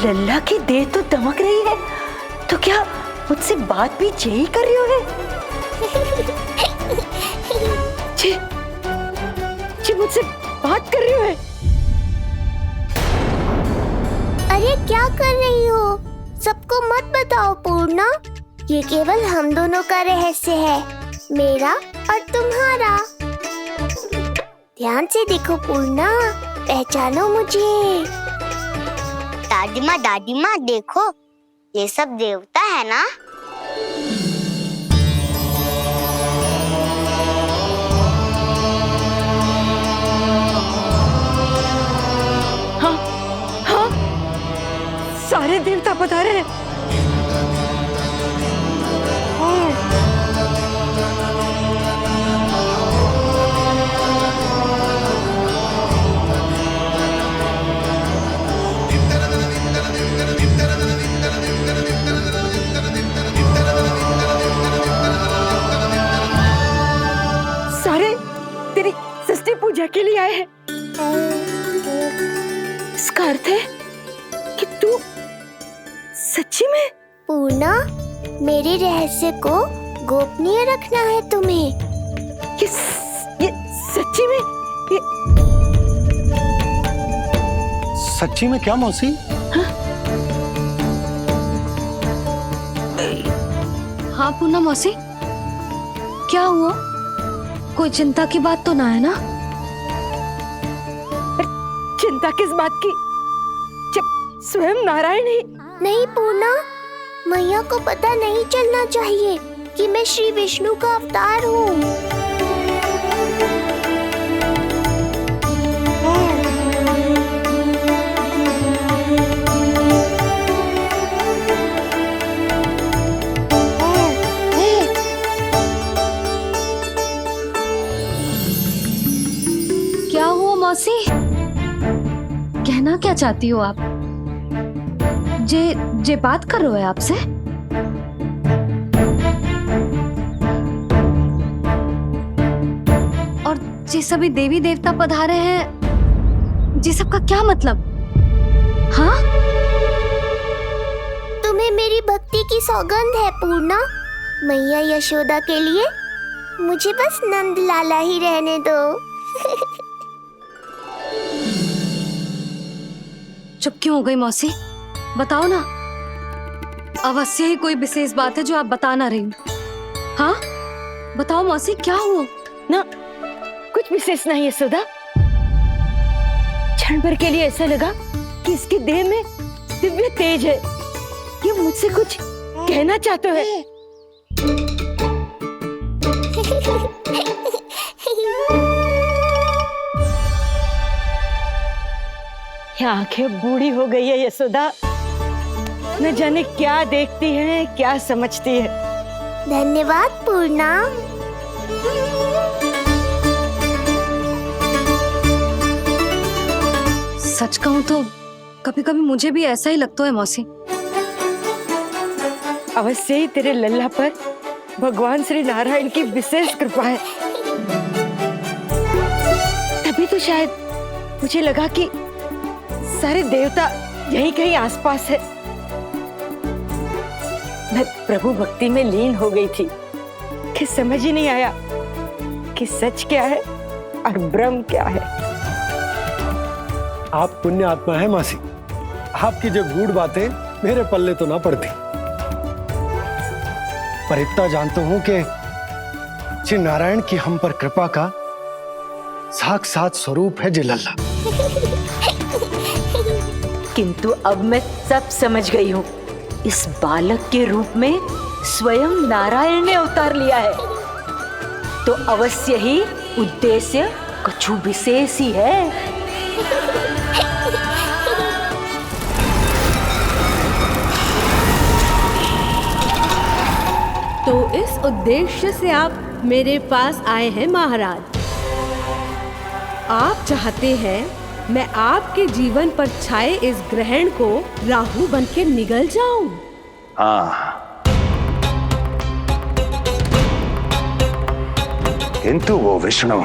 लल्ला की देह तो दमक रही है, तो क्या मुझसे बात भी यही कर रही हो? जी, जी मुझसे बात कर रही हो? अरे क्या कर रही हो? सबको मत बताओ पूर्णा, ये केवल हम दोनों का रहस्य है, मेरा और तुम्हारा। ध्यान से देखो पूर्णा, पहचानो मुझे। दादी माँ देखो, ये सब देवता है ना? हाँ, हाँ, सारे देवता पधारे हैं। सारे तेरी षष्ठी पूजा के लिए आए हैं। इसका अर्थ है कि तू सच्ची में? पूर्णा, मेरे रहस्य को गोपनीय रखना है तुम्हें। ये सच्ची में? सच्ची में क्या मौसी? हाँ पूर्णा मौसी, क्या हुआ? कोई चिंता की बात तो ना है ना? चिंता किस बात की, जब स्वयं नारायण ही। नहीं पूर्णा, मैया को पता नहीं चलना चाहिए कि मैं श्री विष्णु का अवतार हूँ। क्या हुआ मौसी? कहना क्या चाहती हो आप? जे बात कर रहे हो आपसे? और जे सभी देवी देवता पधारे हैं, जे सबका क्या मतलब? हाँ? तुम्हें मेरी भक्ति की सौगंध है पूर्णा। मैया यशोदा के लिए मुझे बस नंद लाला ही रहने दो। चुप क्यों हो गई मौसी? बताओ ना, अवश्य ही कोई विशेष बात है जो आप बता ना रही। हाँ बताओ मौसी, क्या हुआ? ना, कुछ विशेष नहीं है सुधा। क्षण भर के लिए ऐसा लगा कि इसके देह में दिव्य तेज है, ये मुझसे कुछ कहना चाहते हैं। ये आंखें बूढ़ी हो गई है यशोदा, न जाने क्या देखती है, क्या समझती है। धन्यवाद पूर्णा। सच कहूं तो कभी कभी मुझे भी ऐसा ही लगता है मौसी। अवश्य ही तेरे लल्ला पर भगवान श्री नारायण की विशेष कृपा है। तभी तो शायद मुझे लगा कि सारे देवता यहीं कहीं आसपास है। मैं प्रभु भक्ति में लीन हो गई थी कि समझ ही नहीं आया कि सच क्या है और भ्रम क्या है। आप पुण्य आत्मा है मासी, आपकी जो गूढ़ बातें मेरे पल्ले तो ना पड़ती, पर इतना जानता हूं कि श्री नारायण की हम पर कृपा का साक्षात स्वरूप है जी लल्ला। किंतु अब मैं सब समझ गई हूँ। इस बालक के रूप में स्वयं नारायण ने अवतार लिया है, तो अवश्य ही उद्देश्य कुछ विशेष ही है। तो इस उद्देश्य से आप मेरे पास आए हैं महाराज। आप चाहते हैं मैं आपके जीवन पर छाए इस ग्रहण को राहु बनके निगल जाऊं? हाँ, किंतु वो विष्णु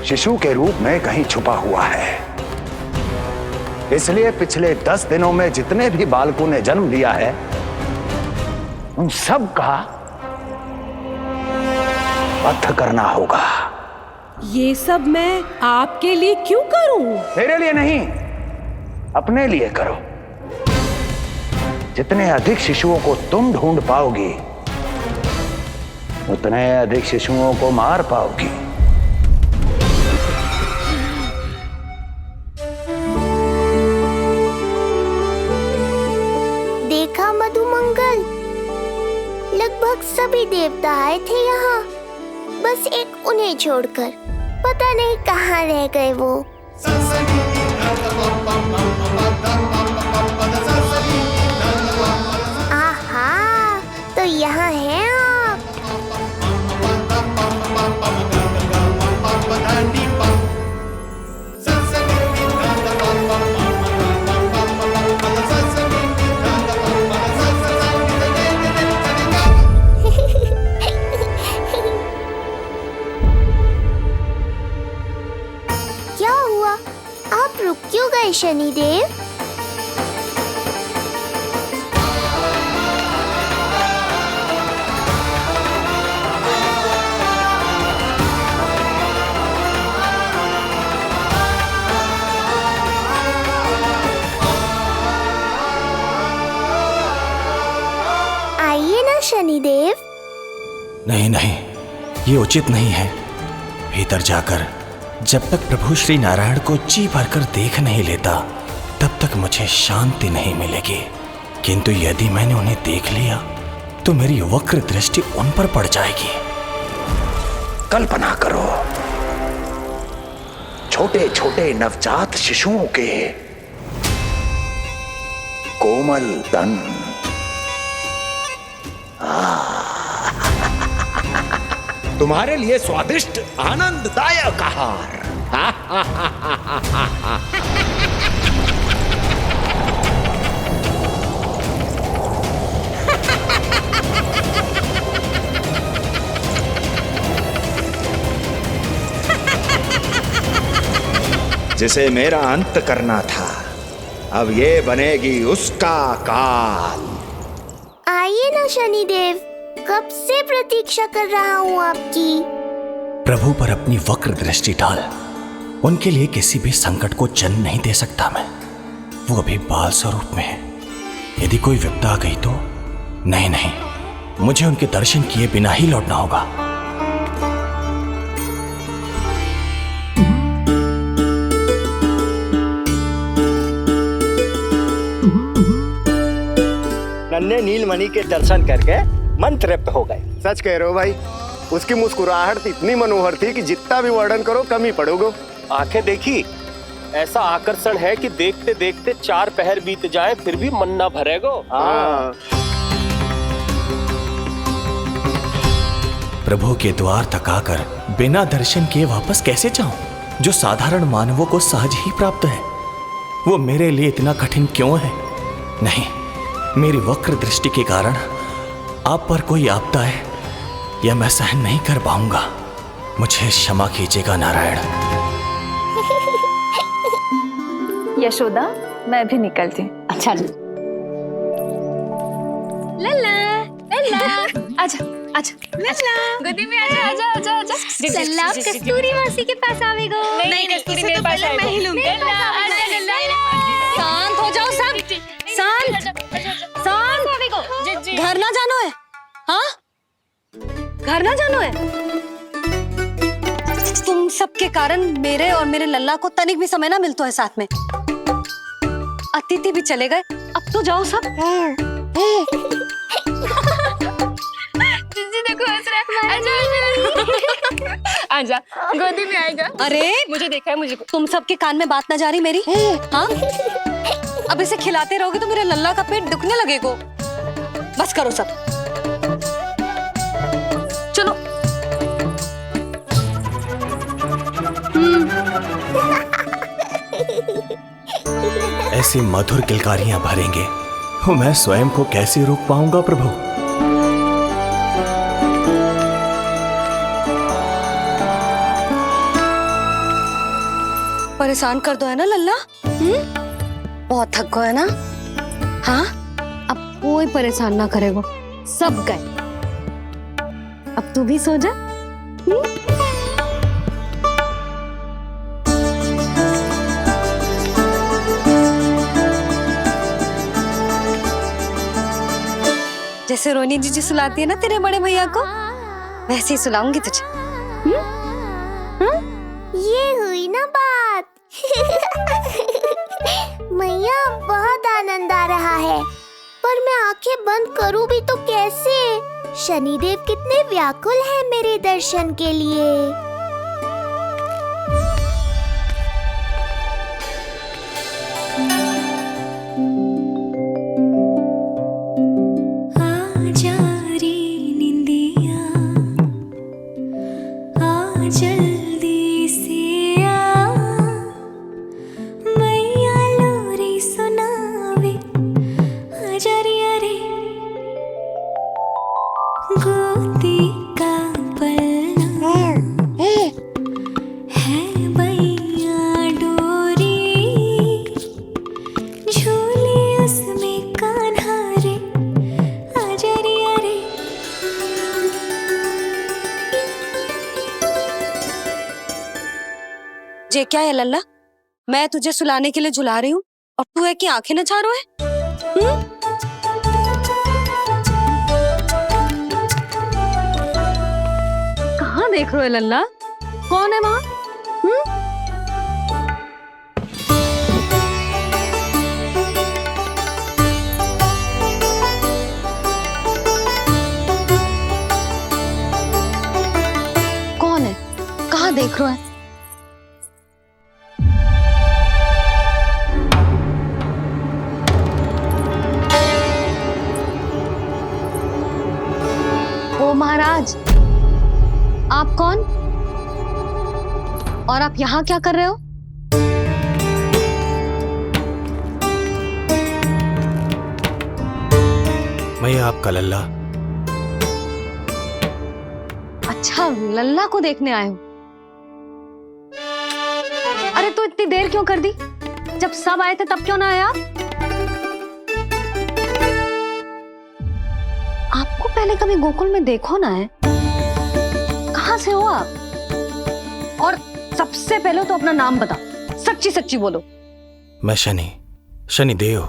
शिशु के रूप में कहीं छुपा हुआ है। इसलिए पिछले 10 दिनों में जितने भी बालकों ने जन्म लिया है उन सब का वध करना होगा। ये सब मैं आपके लिए क्यों करूं? मेरे लिए नहीं, अपने लिए करो। जितने अधिक शिशुओं को तुम ढूंढ पाओगी उतने अधिक शिशुओं को मार पाओगी। देखा मधुमंगल, लगभग सभी देवता आए थे यहाँ, बस एक उन्हें छोड़कर। पता नहीं कहाँ रह गए वो। आहा, तो यहाँ हैं आप। क्या हुआ? आप रुक क्यों गए शनिदेव? आइए ना शनिदेव। नहीं नहीं, ये उचित नहीं है। भीतर जाकर जब तक प्रभु श्री नारायण को जी भरकर देख नहीं लेता तब तक मुझे शांति नहीं मिलेगी। किंतु यदि मैंने उन्हें देख लिया तो मेरी वक्र दृष्टि उन पर पड़ जाएगी। कल्पना करो, छोटे छोटे नवजात शिशुओं के कोमल तन, तुम्हारे लिए स्वादिष्ट आनंददायक आहार। जिसे मेरा अंत करना था, अब ये बनेगी उसका काल। आइए ना शनिदेव, कब से प्रतीक्षा कर रहा हूँ आपकी। प्रभु पर अपनी वक्र दृष्टि डाल। उनके लिए किसी भी संकट को जन्म नहीं दे सकता मैं। वो अभी बाल स्वरूप में है। यदि कोई विपदा आ गई तो नहीं नहीं, मुझे उनके दर्शन किए बिना ही लौटना होगा। नन्हे नीलमणि के दर्शन करके मन तृप्त हो गए। सच कह रहे हो भाई, उसकी मुस्कुराहट इतनी मनोहर थी कि जितना भी वर्णन करो कम ही पड़ोगे। आंखें देखी, ऐसा आकर्षण है कि देखते देखते 4 पहर बीत जाए फिर भी मन ना भरेगो। प्रभु के द्वार तक आकर बिना दर्शन किए वापस कैसे जाऊं, जो साधारण मानवों को सहज ही प्राप्त है। वो मेरे लिए इतना कठिन क्यों है? नहीं, मेरी वक्र दृष्टि के कारण आप पर कोई आपदा है या मैं सहन नहीं कर पाऊंगा। मुझे क्षमा कीजिएगा नारायण। यशोदा, मैं भी निकलती हूँ। अच्छा जी। लल्ला लल्ला, आजा आजा लल्ला, गोदी में आजा आजा आजा आजा। लल्ला कस्तूरी मासी के पास आवेगो। नहीं कस्तूरी मेरे पास आएगा। मैं ही लूंगी। लल्ला आजा लल्ला, शांत हो जाओ सब, शांत शांत। घर ना जानो है? हाँ, घर ना जानो है? तुम सबके कारण मेरे और मेरे लल्ला को तनिक भी समय ना मिलता है साथ में। अतिथि भी चले गए, अब तो जाओ सब। जिजी देखो हंस रहा है। आजा आजा, गोदी में आएगा। अरे मुझे देखा है, मुझे तुम सबके कान में बात ना जा रही मेरी? हाँ, अब इसे खिलाते रहोगे तो मेरे लल्ला का पेट दुखने लगेगा। बस करो सब, चलो। ऐसी मधुर किलकारियां भरेंगे तो मैं स्वयं को कैसे रोक पाऊंगा प्रभु? परेशान कर दो है ना लल्ला? बहुत थक गए ना? हाँ, अब कोई परेशान ना करेगो, सब गए। अब तू भी सो जा। जैसे रोनी जीजी सुलाती है ना तेरे बड़े भैया को, वैसे ही सुलाऊंगी तुझे। ये हुई ना बात। मैया बहुत आनंद आ रहा है, पर मैं आंखें बंद करूं भी तो कैसे? शनिदेव कितने व्याकुल हैं मेरे दर्शन के लिए। ये क्या है लल्ला? मैं तुझे सुलाने के लिए झुला रही हूँ और तू है कि आंखें नचा रहा है? कहाँ देख रहे हो लल्ला? कौन है वहाँ? कौन है? कहाँ देख रहे हो? महाराज, आप कौन और आप यहाँ क्या कर रहे हो? मैं आपका लल्ला। अच्छा, लल्ला को देखने आए हो? अरे तो इतनी देर क्यों कर दी? जब सब आए थे तब क्यों ना आए आप? आपको पहले कभी गोकुल में देखो ना है? कहाँ से हो आप? और सबसे पहले तो अपना नाम बताओ, सच्ची सच्ची बोलो। मैं शनिदेव।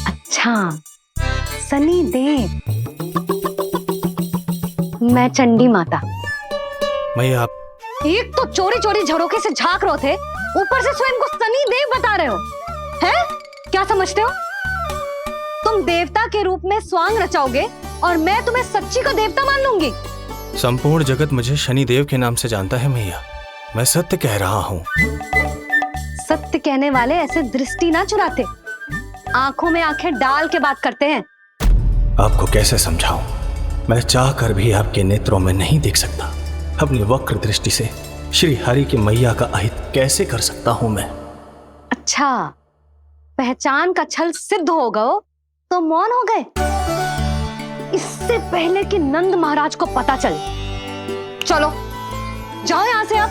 अच्छा, शनिदेव। मैं चंडी माता। मैं आप एक तो चोरी चोरी झरोखे से झांक रहे थे, ऊपर से स्वयं को शनिदेव बता रहे हो, हैं? क्या समझते हो? तुम देवता के रूप में स्वांग रचाओगे और मैं तुम्हें सच्ची का देवता मान लूंगी। संपूर्ण जगत मुझे शनिदेव के नाम से जानता है मैया। मैं सत्य कह रहा हूँ। सत्य कहने वाले ऐसे दृष्टि ना चुराते, आंखों में आंखें डाल के बात करते हैं। आपको कैसे समझाऊं? मैं चाह कर भी आपके नेत्रों में नहीं देख सकता। अपनी वक्र दृष्टि से श्री हरि की मैया का अहित कैसे कर सकता हूं मैं? अच्छा, पहचान का छल सिद्ध हो गया तो मौन हो गए? इससे पहले कि नंद महाराज को पता चले। चलो जाओ यहां से आप।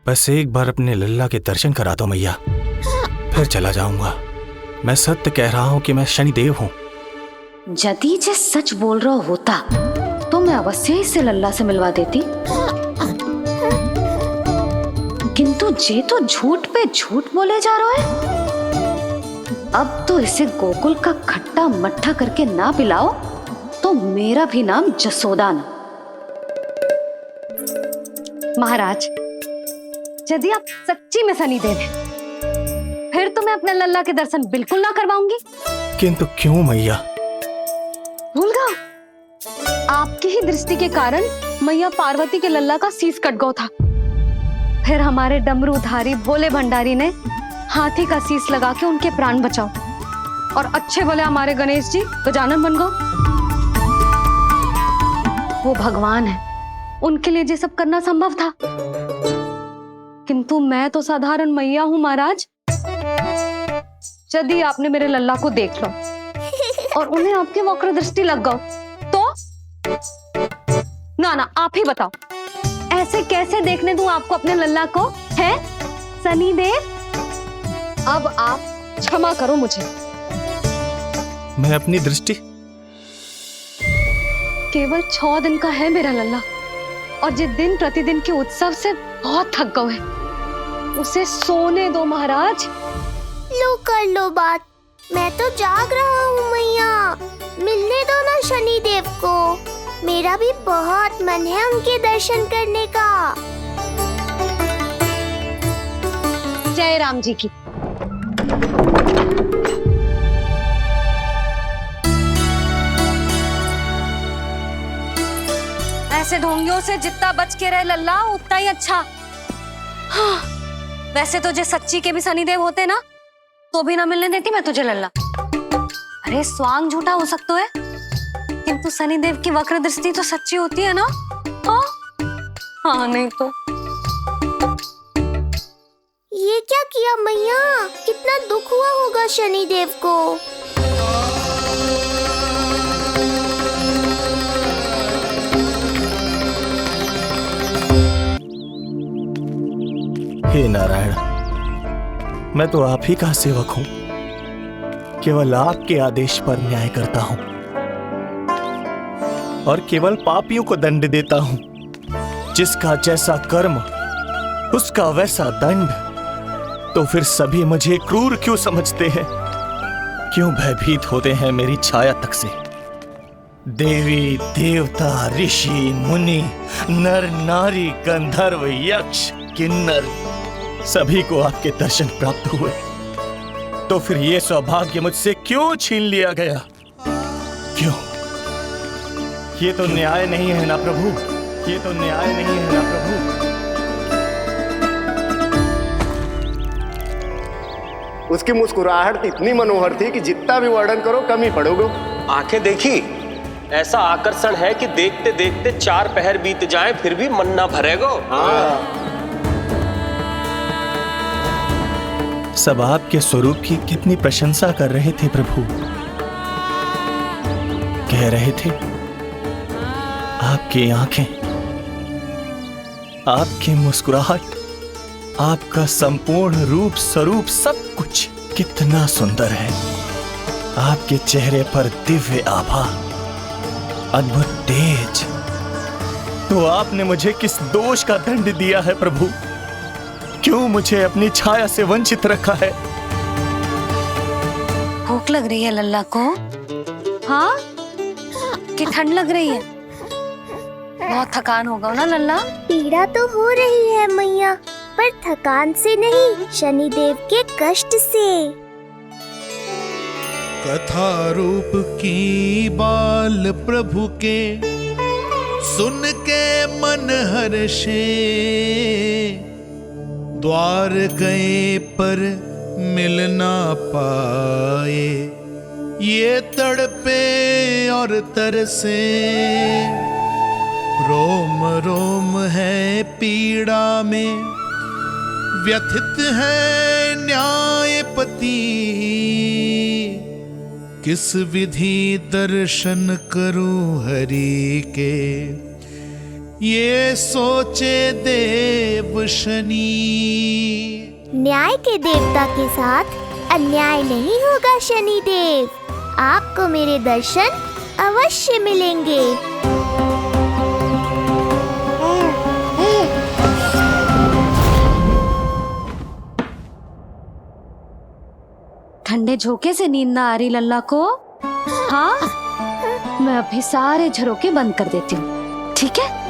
बस एक बार अपने लल्ला के दर्शन करा दो मैया, फिर चला जाऊंगा। मैं सत्य कह रहा हूं कि मैं शनिदेव हूं। यदि जे सच बोल रहा होता तो मैं अवश्य इसे लल्ला से मिलवा देती, किंतु जे तो झूठ पे झूठ बोले जा रहा है। अब तो इसे गोकुल का खट्टा मट्ठा करके ना पिलाओ तो मेरा भी नाम जसोदा ना। महाराज, यदि आप सच्ची में शनिदेव हैं, फिर तो मैं अपने लल्ला के दर्शन बिल्कुल ना करवाऊंगी। किंतु क्यों मैया? भूल गया? आपकी ही दृष्टि के कारण मैया पार्वती के लल्ला का शीश कट गया था। फिर हमारे डमरूधारी भोले भंडारी ने हाथी का शीश लगा के उनके प्राण बचाओ, और अच्छे भले हमारे गणेश जी गजानन बन गए। वो भगवान है, उनके लिए ये सब करना संभव था, किंतु मैं तो साधारण मैया हूं महाराज। यदि आपने मेरे लल्ला को देख लो और उन्हें आपकी वक्र दृष्टि लग गई तो? ना ना, आप ही बताओ, ऐसे कैसे देखने दूं आपको अपने लल्ला को, है सनी देव? अब आप क्षमा करो मुझे। मैं अपनी दृष्टि केवल 6 दिन का है मेरा लल्ला, और जिस दिन प्रतिदिन के उत्सव से बहुत थक गए, उसे सोने दो महाराज। लो कर लो बात, मैं तो जाग रहा हूँ मैया। मिलने दो ना शनि देव को, मेरा भी बहुत मन है उनके दर्शन करने का। जय राम जी की। ऐसे ढोंगियों से जितना बच के रहे लल्ला उतना ही अच्छा। हाँ, वैसे तो जे सच्ची के भी शनिदेव होते ना तो भी ना मिलने देती मैं तुझे लल्ला। अरे स्वांग झूठा हो सकता है, किंतु शनिदेव की वक्र दृष्टि तो सच्ची होती है ना। हाँ हाँ, नहीं तो ये क्या किया मैया? कितना दुख हुआ होगा शनि देव को। हे नारायण, मैं तो आप ही का सेवक हूं, केवल आपके आदेश पर न्याय करता हूं और केवल पापियों को दंड देता हूं। जिसका जैसा कर्म उसका वैसा दंड। तो फिर सभी मुझे क्रूर क्यों समझते हैं? क्यों भयभीत होते हैं मेरी छाया तक से? देवी देवता ऋषि मुनि नर नारी गंधर्व यक्ष किन्नर सभी को आपके दर्शन प्राप्त हुए, तो फिर ये सौभाग्य मुझसे क्यों छीन लिया गया? क्यों? ये तो न्याय नहीं है ना प्रभु, ये तो न्याय नहीं है ना प्रभु। उसकी मुस्कुराहट इतनी मनोहर थी कि जितना भी वर्णन करो कम ही पड़ोगे। आंखें देखी, ऐसा आकर्षण है कि देखते देखते 4 पहर बीत जाएं फिर भी मन ना भरेगा। हाँ। सब आपके स्वरूप की कितनी प्रशंसा कर रहे थे प्रभु। कह रहे थे आपकी आंखें, आपकी मुस्कुराहट, आपका संपूर्ण रूप स्वरूप सब कुछ कितना सुंदर है। आपके चेहरे पर दिव्य आभा, अद्भुत तेज। तो आपने मुझे किस दोष का दंड दिया है प्रभु? क्यों मुझे अपनी छाया से वंचित रखा है? भूख लग रही है लल्ला को? हाँ, कि ठंड लग रही है? बहुत थकान होगा ना लल्ला? पीड़ा तो हो रही है मैया, पर थकान से नहीं, शनि देव के कष्ट से। कथा रूप की बाल प्रभु के सुन के मन हर्षे, द्वार गए पर मिल ना पाए, ये तड़पे और तरसे, रोम रोम है पीड़ा में, व्यथित है न्यायपति, किस विधि दर्शन करूं हरि के, ये सोचे देव शनि। न्याय के देवता के साथ अन्याय नहीं होगा शनि देव, आपको मेरे दर्शन अवश्य मिलेंगे। ठंडे झोंके से नींद ना आ रही लल्ला को? हाँ, मैं अभी सारे झरोके बंद कर देती हूँ, ठीक है?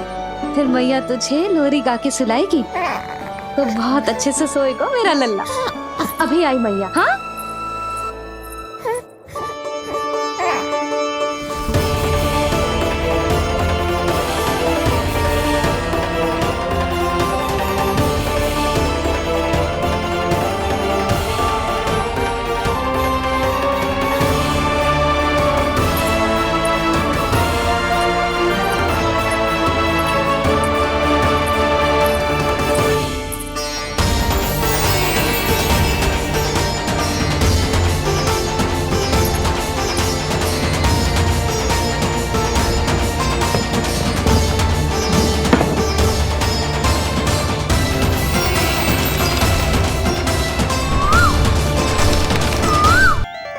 फिर मैया तुझे लोरी गा के सुलाएगी तो बहुत अच्छे से सोएगा मेरा लल्ला। अभी आई मैया। हाँ,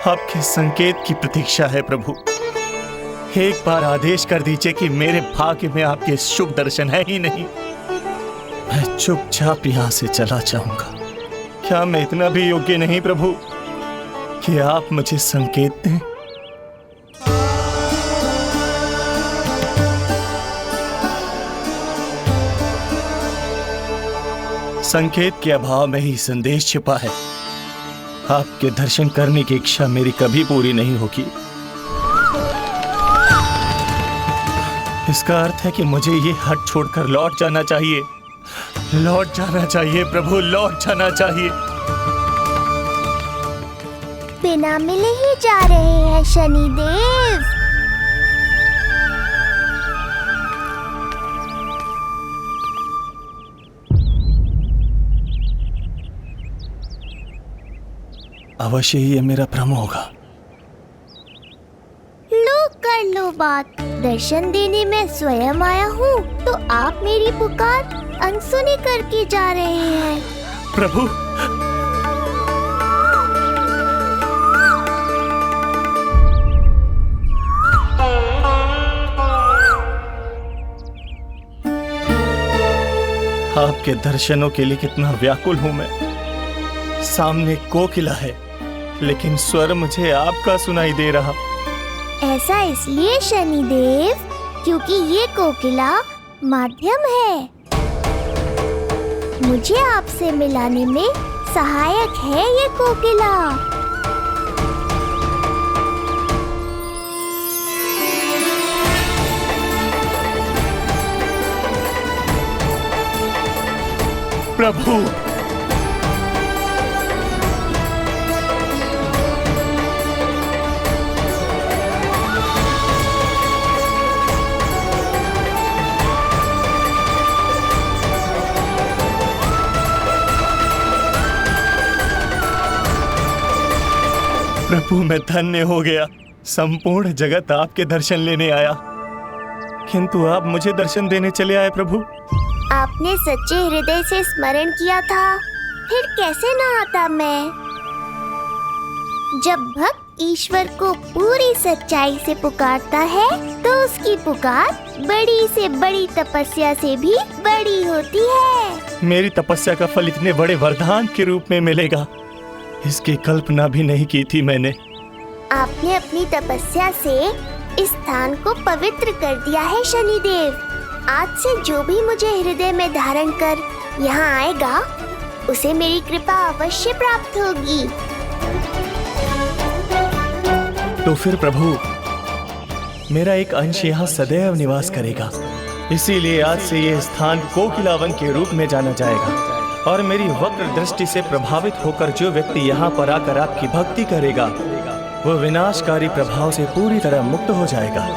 आपके संकेत की प्रतीक्षा है प्रभु। एक बार आदेश कर दीजिए कि मेरे भाग्य में आपके शुभ दर्शन है ही नहीं, मैं चुपचाप यहां से चला जाऊंगा। क्या मैं इतना भी योग्य नहीं प्रभु कि आप मुझे संकेत दें? संकेत के अभाव में ही संदेश छिपा है। आपके दर्शन करने की इच्छा मेरी कभी पूरी नहीं होगी। इसका अर्थ है कि मुझे ये हट छोड़कर लौट जाना चाहिए। लौट जाना चाहिए प्रभु, लौट जाना चाहिए। बिना मिले ही जा रहे हैं शनिदेव। अवश्य ही ये मेरा भ्रम होगा। लो कर लो बात, दर्शन देने मैं स्वयं आया हूँ तो आप मेरी पुकार अनसुनी करके जा रहे हैं। प्रभु आपके दर्शनों के लिए कितना व्याकुल हूं मैं। सामने कोकिला है लेकिन स्वर मुझे आपका सुनाई दे रहा। ऐसा इसलिए शनिदेव क्योंकि ये कोकिला माध्यम है, मुझे आपसे मिलाने में सहायक है ये कोकिला। प्रभु प्रभु मैं धन्य हो गया। संपूर्ण जगत आपके दर्शन लेने आया, किंतु आप मुझे दर्शन देने चले आए प्रभु। आपने सच्चे हृदय से स्मरण किया था, फिर कैसे न आता मैं। जब भक्त ईश्वर को पूरी सच्चाई से पुकारता है तो उसकी पुकार बड़ी से बड़ी तपस्या से भी बड़ी होती है। मेरी तपस्या का फल इतने बड़े वरदान के रूप में मिलेगा, इसकी कल्पना भी नहीं की थी मैंने। आपने अपनी तपस्या से इस स्थान को पवित्र कर दिया है शनिदेव। आज से जो भी मुझे हृदय में धारण कर यहाँ आएगा उसे मेरी कृपा अवश्य प्राप्त होगी। तो फिर प्रभु मेरा एक अंश यहाँ सदैव निवास करेगा, इसीलिए आज से ये स्थान कोकिलावन के रूप में जाना जाएगा और मेरी वक्र दृष्टि से प्रभावित होकर जो व्यक्ति यहाँ पर आकर आपकी भक्ति करेगा वो विनाशकारी प्रभाव से पूरी तरह मुक्त हो जाएगा।